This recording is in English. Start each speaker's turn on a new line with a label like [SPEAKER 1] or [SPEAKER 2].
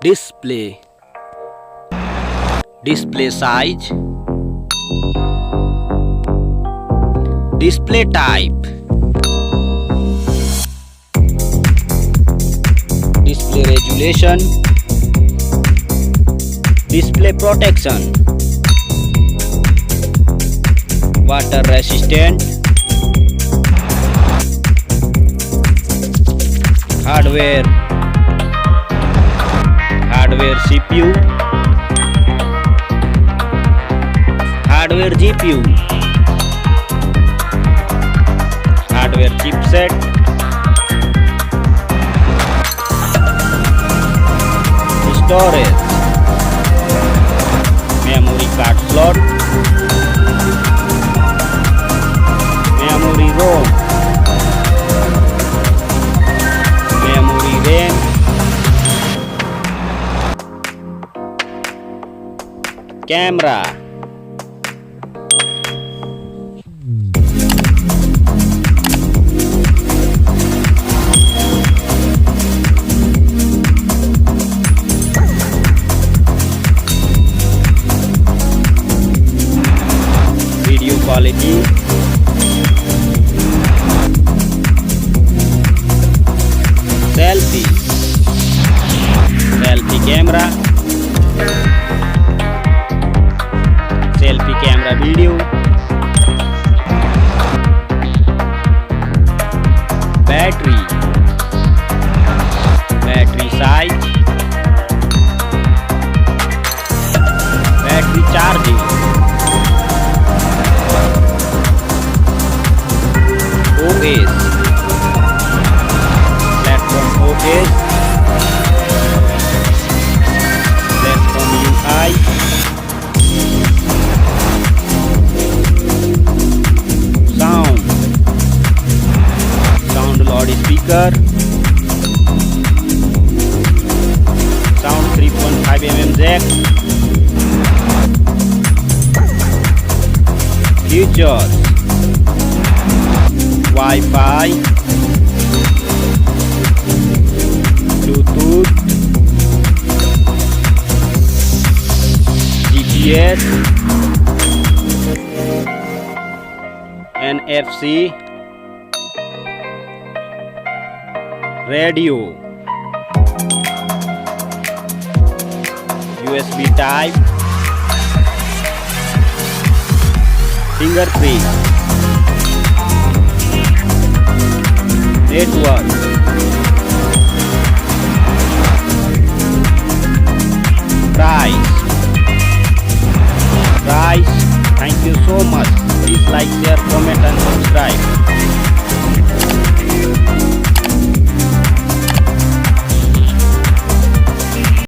[SPEAKER 1] display, display size, display type, display resolution, display protection, water resistant, hardware CPU, hardware GPU, hardware chipset, storage, memory card slot, memory ROM, memory RAM, camera, video quality, selfie camera, selfie camera video, battery size, battery charging, OS, platform OS, platform UI, sound loudspeaker, sound 3.5mm jack, features, Wi-Fi, Bluetooth, GPS, NFC, radio, USB type, fingerprint, network, price. Thank you so much. Please like, share, comment and subscribe.